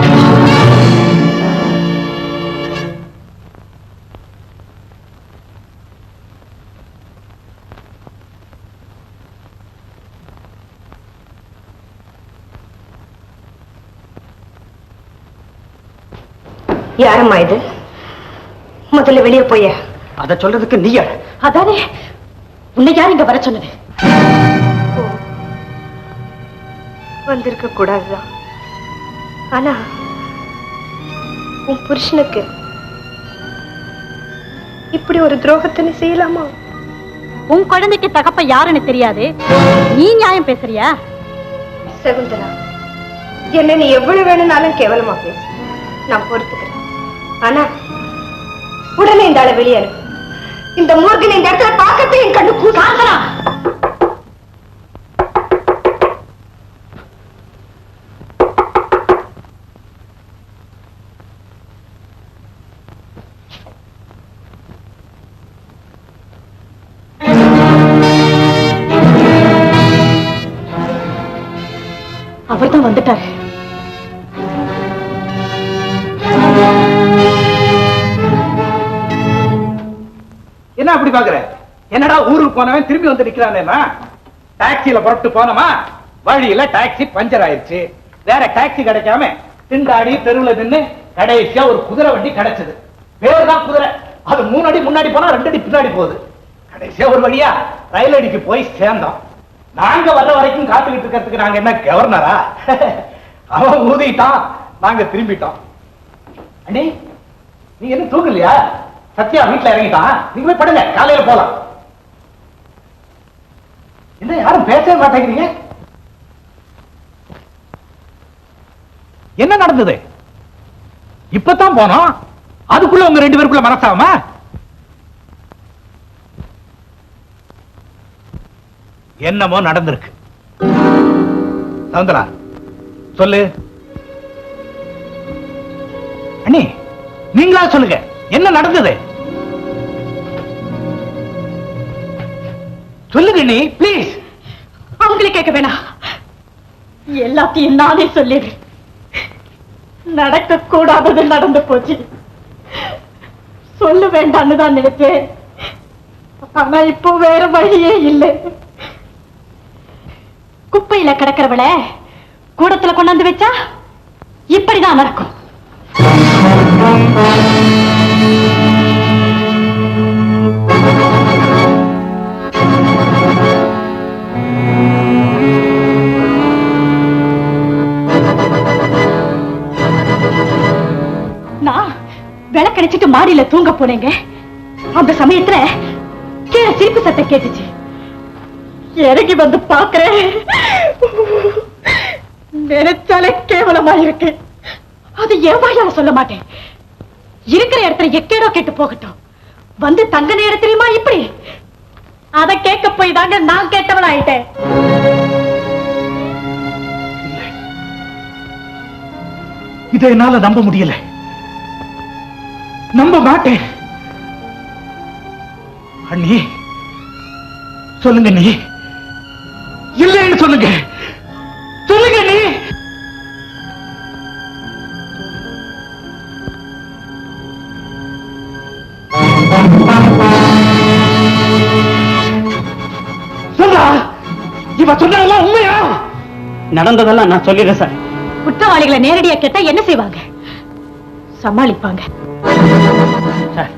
யாரம்மா இது? முதல்ல வெளியே போய. அதை சொல்றதுக்கு நீ யார்? அதானே, உன்னை யார் இங்க வர சொன்னது? வந்திருக்க கூடாதுதான். ஆனா உன் புருஷனுக்கு இப்படி ஒரு துரோகத்தை நீ செய்யலாமா? உன் குழந்தைக்கு தகப்ப யாருன்னு தெரியாது, நீ நியாயம் பேசுறியா? சகுந்தலா, என்ன நீ எவ்வளவு வேணும்னாலும் கேவலமா பேசு, நான் பொறுத்துக்கிறேன். ஆனா உடனே இந்த ஆளை வெளியே அனுப்பு. இந்த மூர்க்கனை இந்த இடத்துல பார்க்கவே என் கண்ணு கூசாதா. அவர்தான் வந்துட்டாரு. என்ன அப்படி பாக்குற? என்னடா ஊருக்கு போனவன் திரும்பி வந்து நிக்கிறானேன்னா? டாக்ஸில புறப்பட்டு போனோமா, வழியில டாக்ஸி பஞ்சர் ஆயிடுச்சு. வேற டாக்ஸி கிடைக்காம திண்டாடி தெருவுல நின்னு கடைசியா ஒரு குதிரை வண்டி கிடைச்சது. பேர் தான் குதிரை. அது 3 அடி முன்னாடி போனா 2 அடி பின்னாடி போகுது. கடைசியா ஒரு வழியா ரயில் அடிக்கு போய் சேர்ந்தோம். நாங்க வர்ற வரைக்கும் காத்துக்கிட்டு இருக்கிறதுக்கு நாங்க என்ன கவர்னரா? அவன் ஊதிட்டான், நாங்க திரும்பிட்டோம். அண்ணே, நீங்க என்ன தூங்கலையா? சத்யா வீட்டுல இறங்கிட்டான், நீங்க போய் படுங்க, காலையில போலாம். என்ன யாரும் பேசவே மாட்டேங்கிறீங்க? என்ன நடந்தது? இப்பதான் போனோம், அதுக்குள்ள உங்க 2 பேருக்குள்ள மனசாகுமா? என்னமோ நடந்திருக்கு. சவுந்தரா, சொல்லு. அண்ணி, நீங்களா சொல்லுங்க, என்ன நடந்தது? சொல்லுங்க நீ, பிளீஸ். அவங்களே கேட்க வேணாம், எல்லாத்தையும் நானே சொல்லிடுறேன். நடக்க கூடாதது நடந்து போச்சு. சொல்ல வேண்டான்னு தான் நினைச்சேன். ஆனா இப்போ வேற வழியே இல்லை. குப்பையில கிடக்கிறவள கூடத்துல கொண்டாந்து வச்சா இப்படிதான் நடக்கும். நான் விளக்கடிச்சிட்டு மாடியில தூங்க போனேங்க. அந்த சமயத்துல கீழே சிரிப்பு சத்தம் கேட்டுச்சு. இறங்கி வந்து பாக்குறேன், நினைச்சாலே கேவலமா இருக்கு. அது என் வாயால சொல்ல மாட்டேன். இருக்கிற இடத்துல எக்கேடோ கேட்டு போகட்டும், வந்து தங்க நேரத்திலுமா இப்படி? அத கேட்க போய் தாங்க நான் கேட்டவன் ஆயிட்டேன். இதை என்னால நம்ப முடியல, நம்ப மாட்டேன். அண்ணி சொல்லுங்க, நீ இல்லைன்னு சொல்லுங்க, சொல்லுங்க நீ. சொல்றா, இவ சொன்னதெல்லாம் உண்மையா? நடந்ததெல்லாம் நான் சொல்லிடுறேன் சார். குற்றவாளிகளை நேரடியா கேட்டா என்ன செய்வாங்க? சமாளிப்பாங்க. சார்,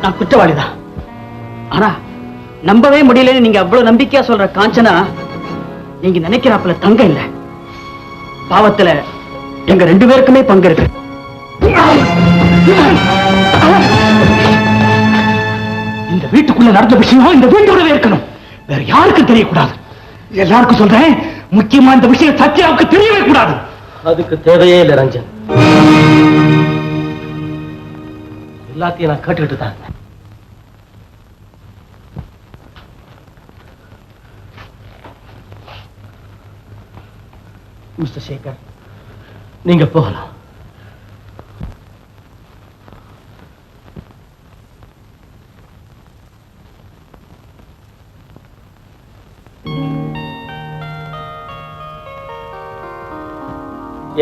நான் குற்றவாளிதான். ஆனா நம்பவே முடியலன்னு நீங்க அவ்வளவு நம்பிக்கையா சொல்ற காஞ்சனா நீங்க நினைக்கிறாப்புல தங்க இல்ல. பாவத்துல எங்க 2 பேருக்குமே பங்கு இருக்கு. இந்த வீட்டுக்குள்ள நடந்த விஷயம் இந்த வீட்டோடவே இருக்கணும், வேற யாருக்கும் தெரியக்கூடாது. எல்லாருக்கும் சொல்றேன், முக்கியமா இந்த விஷயம் சத்யாவுக்கு தெரியவே கூடாது. அதுக்கு தேவையே இல்லை ரஞ்சன். எல்லாத்தையும் நான் கேட்டுக்கிட்டு தான். மிஸ்டர் சேகர், நீங்க போகலாம்.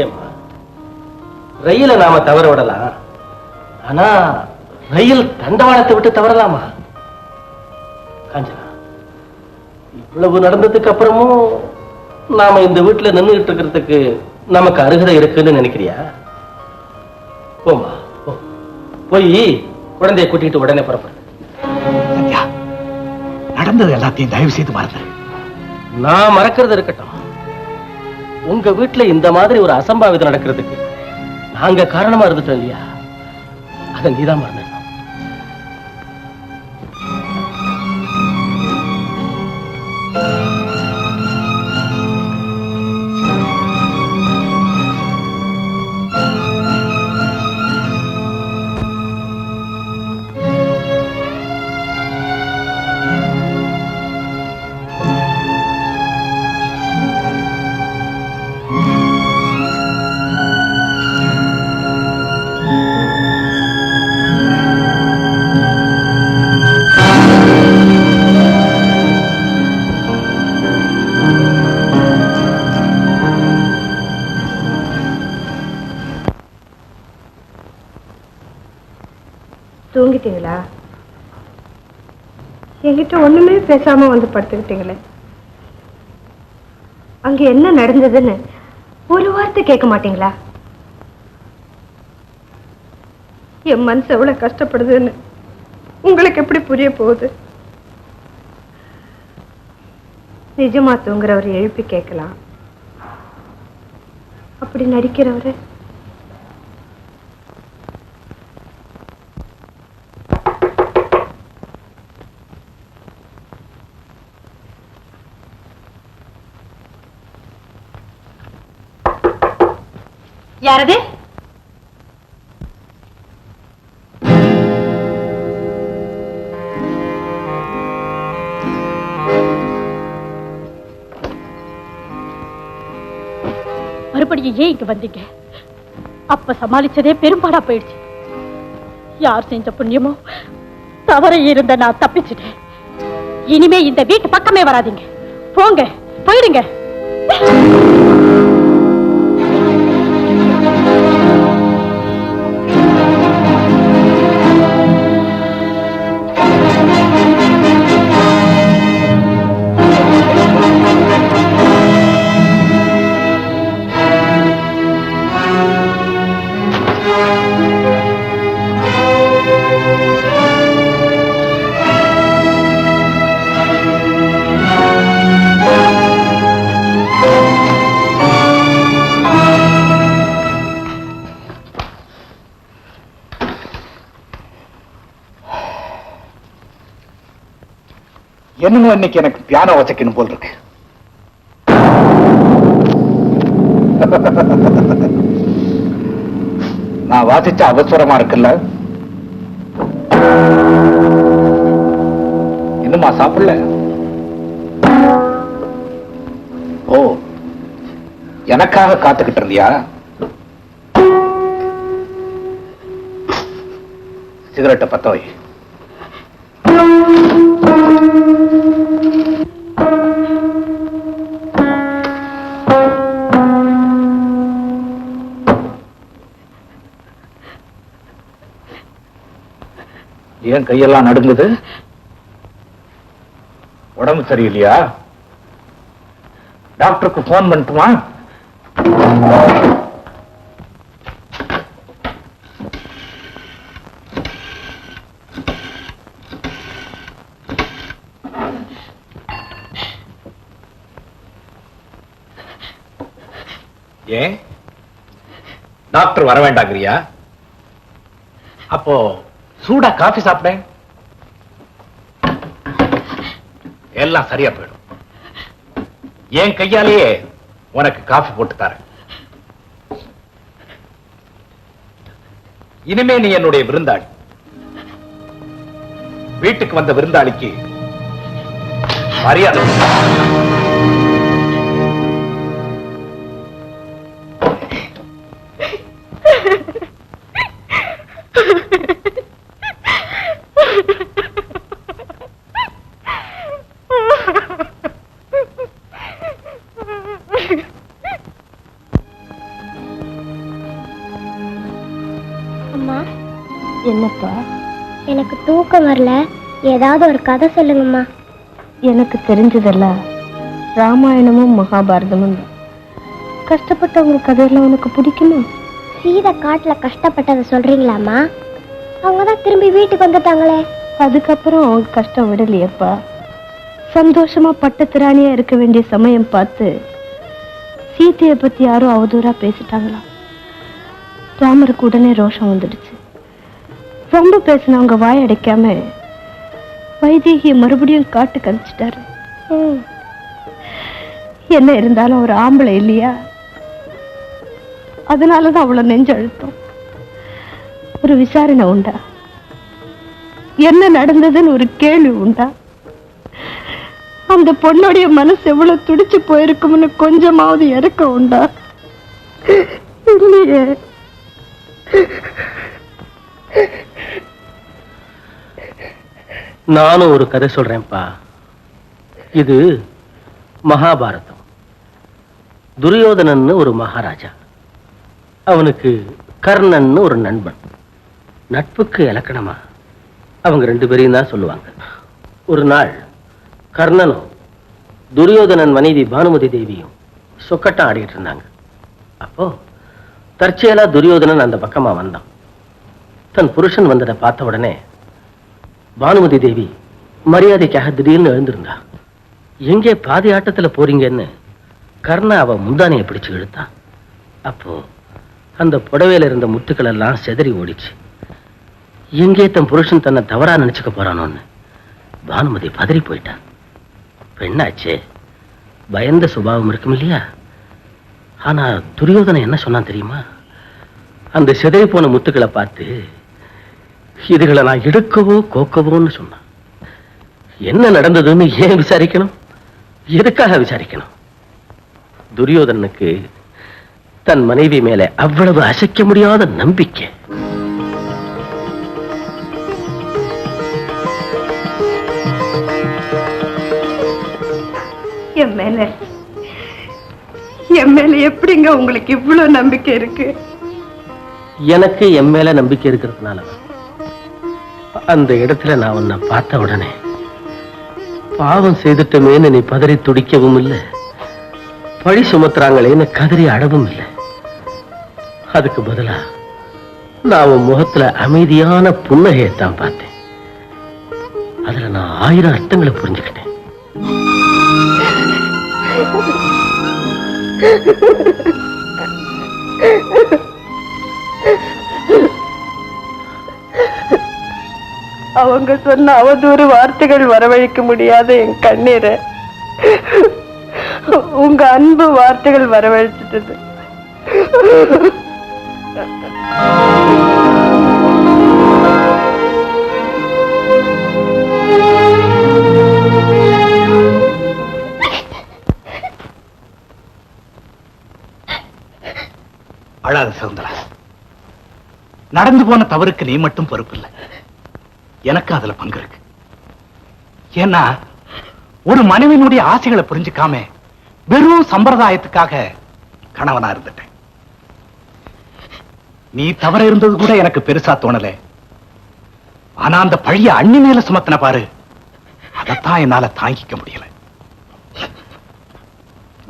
ஏம்மா, ரயிலை நாம தவற விடலாம், ஆனா ரயில் தண்டவாளத்தை விட்டு தவறலாமா? காஞ்சனா, இவ்வளவு நடந்ததுக்கு அப்புறமும் நாம இந்த வீட்டுல நின்றுகிட்டு இருக்கிறதுக்கு நமக்கு அருகதை இருக்குன்னு நினைக்கிறியா? போமா, போய் குழந்தைய கூட்டிட்டு உடனே புறப்படு. சத்யா, நடந்தது எல்லாத்தையும் தயவு செய்து மறந்து. நான் மறக்கிறது இருக்கட்டும், உங்க வீட்டுல இந்த மாதிரி ஒரு அசம்பாவிதம் நடக்கிறதுக்கு நாங்க காரணமா இருந்துட்டோம் இல்லையா? அதை நீதான் மறந்துடணும். தூங்கிட்டீங்களா? என்கிட்ட ஒண்ணுமே பேசாம வந்து படுத்துக்கிட்டீங்களே. அங்க என்ன நடந்ததுன்னு ஒரு வார்த்தை கேட்க மாட்டீங்களா? என் மனசு எவ்வளவு கஷ்டப்படுதுன்னு உங்களுக்கு எப்படி புரிய போகுது? நிஜமா தூங்குறவரை எழுப்பி கேட்கலாம், அப்படி நடிக்கிறவரை யாரது? மறுபடியும் ஏன் இங்க வந்தீங்க? அப்ப சமாளிச்சதே பெரும்பாடா போயிடுச்சு. யார் செஞ்ச புண்ணியமோ தவறை இருந்த நான் தப்பிச்சிட்டேன். இனிமே இந்த வீட்டு பக்கமே வராதீங்க. போங்க, போயிடுங்க. என்னமோ இன்னைக்கு எனக்கு பியானோ வச்சக்கணும் போல் இருக்கு. நான் வாசிச்ச அவசரமா இருக்குல்ல? இன்னுமா சாப்பிடல? ஓ, எனக்காக காத்துக்கிட்டு இருந்தியா? சிகரெட்டை பத்த வை. ஏன் கையெல்லாம் நடுங்குது? உடம்பு சரியில்லையா? டாக்டருக்கு போன் பண்ணட்டுமா? ஏன் டாக்டர் வர வேண்டாங்கிறியா? அப்போ சூடா காஃபி சாப்பிட்டேன், எல்லாம் சரியா போயிடும். என் கையாலேயே உனக்கு காஃபி போட்டு தரேன். இனிமே நீ என்னுடைய விருந்தாளி. வீட்டுக்கு வந்த விருந்தாளிக்கு மரியாதை. என்னப்பா? எனக்கு தூக்கம் வரல, ஏதாவது ஒரு கதை சொல்லுங்கம்மா. எனக்கு தெரிஞ்சதெல்லாம் ராமாயணமும் மகாபாரதமும் தான். கஷ்டப்பட்டவங்க கதையெல்லாம் உனக்கு பிடிக்குமா? சீதை காட்டுல கஷ்டப்பட்டதை சொல்றீங்களாம்மா? அவங்கதான் திரும்பி வீட்டுக்கு வந்துட்டாங்களே. அதுக்கப்புறம் அவங்க கஷ்டம் விடலையப்பா. சந்தோஷமா பட்டத்திராணியா இருக்க வேண்டிய சமயம் பார்த்து சீதையை பத்தி யாரும் அவதூறா பேசிட்டாங்களா? ராமருக்கு உடனே ரோஷம் வந்துடுச்சு. ரொம்ப பேசினவங்க வாய் அடைக்காம வைதேகியை மறுபடியும் காட்டுக்கு அனுப்பிச்சிட்டாரு. என்ன இருந்தாலும் ஒரு ஆம்பளை இல்லையா, அதனாலதான் அவ்வளவு நெஞ்சு அழுத்தம். ஒரு விசாரணை உண்டா? என்ன நடந்ததுன்னு ஒரு கேள்வி உண்டா? அந்த பொண்ணுடைய மனசு எவ்வளவு துடிச்சு போயிருக்கும்னு கொஞ்சமாவது இறக்கம் உண்டா? இல்லையே. நானும் ஒரு கதை சொல்றேன்ப்பா. இது மகாபாரதம். துரியோதனன் ஒரு மகாராஜா, அவனுக்கு கர்ணன் ஒரு நண்பன். நட்புக்கு இலக்கணமா அவங்க ரெண்டு பேரையும் தான் சொல்லுவாங்க. ஒரு நாள் கர்ணனும் துரியோதனன் மனைவி பானுமதி தேவியும் சொக்கட்டம் ஆடிட்டு இருந்தாங்க. அப்போ தற்செயலா துரியோதனன் அந்த பக்கமா வந்தான். தன் புருஷன் வந்ததை பார்த்த உடனே பானுமதி தேவி மரியாதைக்காக திடீர்னு எழுந்திருந்தா. எங்கே பாதி ஆட்டத்துல போறீங்கன்னு கர்ண அவ முந்தானையை பிடிச்சு இழுத்தான். அப்போ அந்த புடவையில இருந்த முத்துக்கள் எல்லாம் செதறி ஓடிச்சு. எங்கே தன் புருஷன் தன்னை தவறா நினைச்சுக்க போறானோன்னு பானுமதி பதறி போயிட்டான். பெண்ணாச்சே, பயந்த சுபாவம் இருக்கும் இல்லையா? ஆனா துரியோதனன் என்ன சொன்னான் தெரியுமா? அந்த சிதறி போன முத்துக்களை பார்த்து, இதுகளை நான் எடுக்கவோ கோக்கவோன்னு சொன்னான். என்ன நடந்ததுன்னு ஏன் விசாரிக்கணும்? எதுக்காக விசாரிக்கணும்? துரியோதனனுக்கு தன் மனைவி மேல அவ்வளவு அசைக்க முடியாத நம்பிக்கை. என் மேல எப்படிங்க உங்களுக்கு இவ்வளவு நம்பிக்கை இருக்கு? எனக்கு என் மேல நம்பிக்கை இருக்கிறதுனால அந்த இடத்துல நான் உன்னை பார்த்த உடனே பாவம் செய்துட்டமேன்னு நீ பதறி துடிக்கவும் இல்லை, பழி சுமத்துறாங்களேன்னு கதறி அழவும் இல்லை. அதுக்கு பதிலா நான் உன் முகத்துல அமைதியான புன்னகையத்தான் பார்த்தேன். அதுல நான் 1000 அர்த்தங்களை புரிஞ்சுக்கிட்டேன். அவங்க சொன்ன அவதூறு வார்த்தைகள் வரவழைக்க முடியாத என் கண்ணீரை உங்க அன்பு வார்த்தைகள் வரவழைச்சிட்டது. அழாத சவுந்தரா, நடந்து போன தவறுக்கு நீ மட்டும் பொறுப்பில்லை, எனக்கு அதுல பங்கு இருக்கு. ஏன்னா ஒரு மனைவியினுடைய ஆசைகளை புரிஞ்சுக்காம வெறும் சம்பிரதாயத்துக்காக கணவனா இருந்துட்டேன். நீ தவற இருந்தது கூட எனக்கு பெருசா தோணல. ஆனா அந்த பழைய அண்ணி மேல சுமத்தின பாரு, அதைத்தான் என்னால தாங்கிக்க முடியல.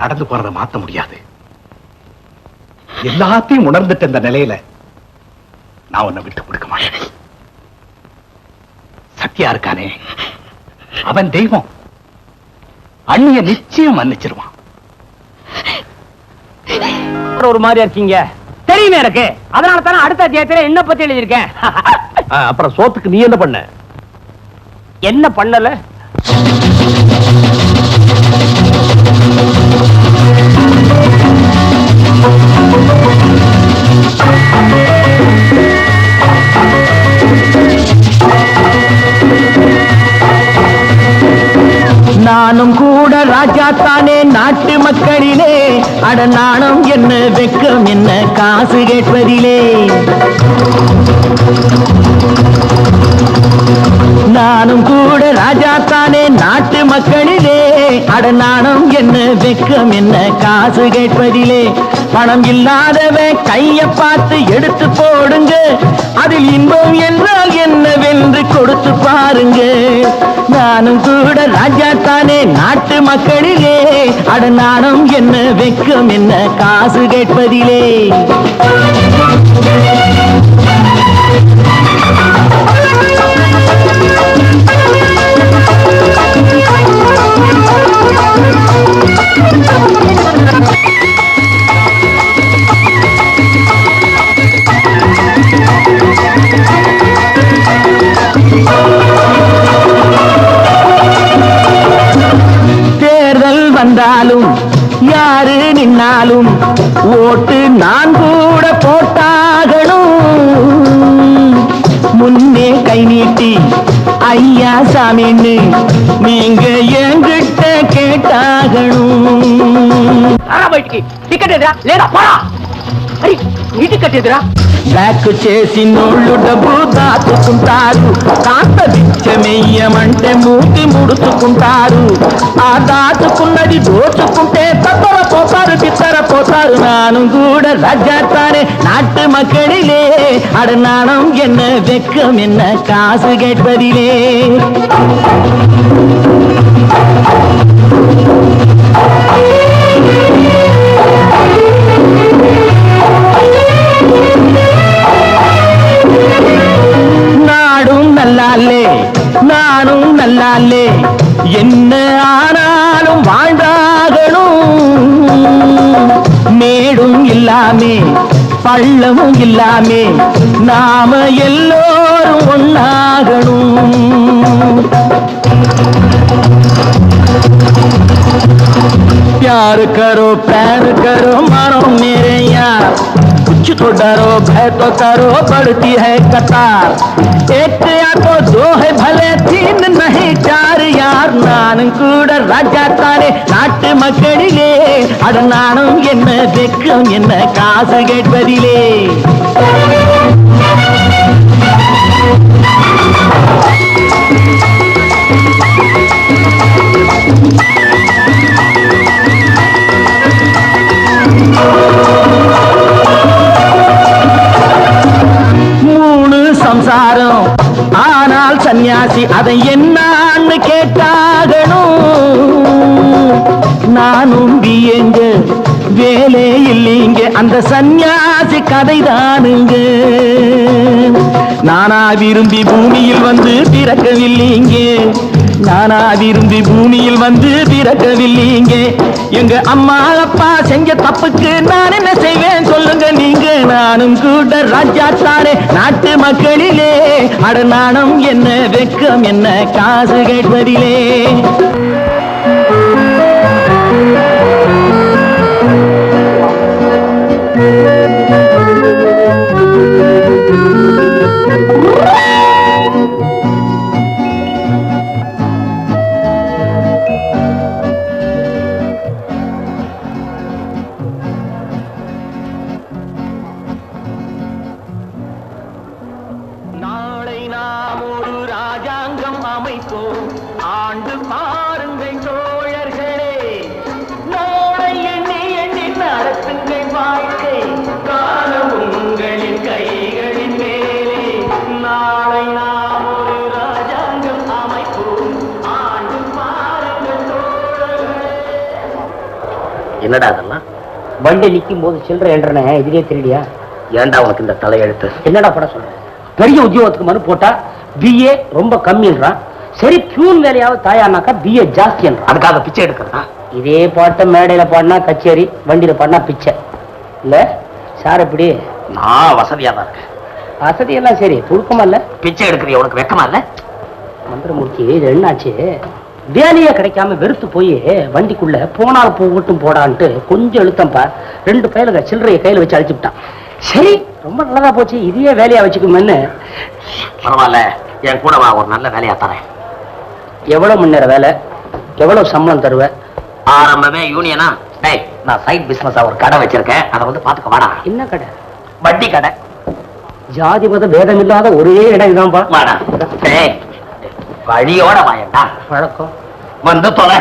நடந்து போறதை மாத்த முடியாது. எல்லாத்தையும் உணர்ந்துட்ட இந்த நிலையில நான் உன்னை விட்டு கொடுக்க மாட்டேன். சத்யா இருக்கானே, அவன் தெய்வம். அண்ணிய நிச்சயம் மன்னிச்சிருவான். ஒரு மாதிரியா இருக்கீங்க தெரியுமே எனக்கு. அதனால தானே அடுத்த அத்தியாயத்துல என்ன பத்தி எழுதியிருக்கேன். அப்புறம் சோத்துக்கு நீ என்ன பண்ண? என்ன பண்ணல? நானும் கூட ராஜா தானே நாட்டு மக்களிலே, அட நாணம் என்ன வெக்கம் என்ன காசு கேட்பதிலே. நானும் கூட ராஜா தானே நாட்டு மக்களிலே, அட நாணம் என்ன வெக்கம் என்ன காசு கேட்பதிலே. பணம் இல்லாதவன் கைய பார்த்து எடுத்து போடுங்க, அதில் இன்பம் என்றால் என்னவென்று கொடுத்து பாருங்க. நானும் கூட ராஜா தானே நாட்டு மக்களிலே, அட நாணம் என்ன வெக்கம் என்ன காசு கேட்பதிலே. தேர்தல் வந்தாலும் யாரு நின்னாலும் ஓட்டு நான் கூட போட்டாகணும். முன்னே கை நீட்டி ஐயா சாமின்னு நீங்க என்கிட்ட கேட்டாகணும். టికెట్ ఎదురా లేదా పోరా. అరే నీ టికెట్ ఎదురా. బ్యాక్ చేసి నోళ్ళు డబ్బు దాచుకుంటారు, కాస్త బిచ్చమెయ్యమంటే మూతి ముడుచుకుంటారు. ఆ దాచుకున్నది దోచుకుంటే తత్తర పోతారు తిత్తర పోతారు. నాను కూడా ராஜாத்தானே நாட்டு மக்களிலே, அட நாணம் என்ன வெக்கம் என்ன காசு கேட்பதிலே. நாடும் நல்லாலே நானும் நல்லாலே, என்ன ஆனாலும் வாழ்ந்தாகணும். மேடும் இல்லாமே பள்ளமும் இல்லாமே நாம எல்லோரும் ஒன்னாகணும். प्यार करो प्यार करो मानो मेरे यार, कुछ तो डरो भय तो करो बढ़ती है कतार. एक या तो दो है भले तीन नहीं चार यार. நானும் கூட ராஜா தானே நாட்டு மக்களிலே, அட நானும் என்ன வெக்கம் என்ன காசு கேட்பதிலே. மூணு சம்சாரம் ஆனால் சன்னியாசி அதை என்னான்னு கேட்டாகணும். நானும் பியங்க வேலை இல்லைங்க அந்த சன்னியாசி கதைதானுங்க. நானா விரும்பி பூமியில் வந்து பிறக்கவில்லைங்க, நானா விரும்பி பூமியில் வந்து பிறக்கவில்லைங்க. எங்க அம்மா அப்பா செஞ்ச தப்புக்கு நான் என்ன செய்வேன் சொல்லுங்க நீங்க. நானும் கூட ராஜா தானே நாட்டு மக்களிலே, அட நாணம் என்ன வெக்கம் என்ன காசு கேட்பதிலே. நாளை நாம் ஒரு என்னடா அதெல்லாம்? வண்டி நிக்கும் போது சில்லறை என்றனே இதுலயே திருடியா? ஏன்டா உனக்கு இந்த தலையெழுத்து? என்னடா பட சொல்ற? பெரிய உத்தியோகத்துக்கு மனு போட்டா பிஏ ரொம்ப கம்மின்றான். சரி பியூன் வேலையாவது தாயானாக்கா பிஏ ஜாஸ்தின்றான். அதுக்காக பிச்சை எடுக்கிறதா? இதே பாட்டை மேடையில பாடினா கச்சேரி, வண்டியில பாடினா பிச்சை இல்ல சார். எப்படி? நான் வசதியா தான் இருக்கேன். வசதியெல்லாம் சரி, புழுக்கமா இல்ல? பிச்சை எடுக்கிறிய உனக்கு வெக்கமா இல்ல? மந்திரமூர்த்தி, இது என்னாச்சு? வேலையே கிடைக்காம வெறுத்து போய் வண்டிக்குள்ள போனால் போகட்டும் போடான்ட்டு கொஞ்சம் இழுத்தம்பா. 2 பயலுக சில்லறைய கையில வச்சு அழிச்சுட்டான். சரி ரொம்ப நல்லதா போச்சு, இதையே வேலையா வச்சுக்குமென்னு. பரவாயில்ல, என் கூட வா, ஒரு நல்ல வேலையா தரேன். எவ்வளவு மணி நேரம் வேலை, எவ்வளவு சம்பளம் தருவேன்? ஆரம்பமே யூனியனா? டேய், நான் சைட் பிசினஸா ஒரு கடை வச்சிருக்கேன், அதை வந்து பாத்துக்க வாடா. என்ன கடை? வட்டி கடை. ஜாதி மத பேதம் இல்லாத ஒரே இடம் இதுதான்ப்பா. வாடா. டேய், வழியோட வாயண்டா. வழக்கம் வந்து தொலை.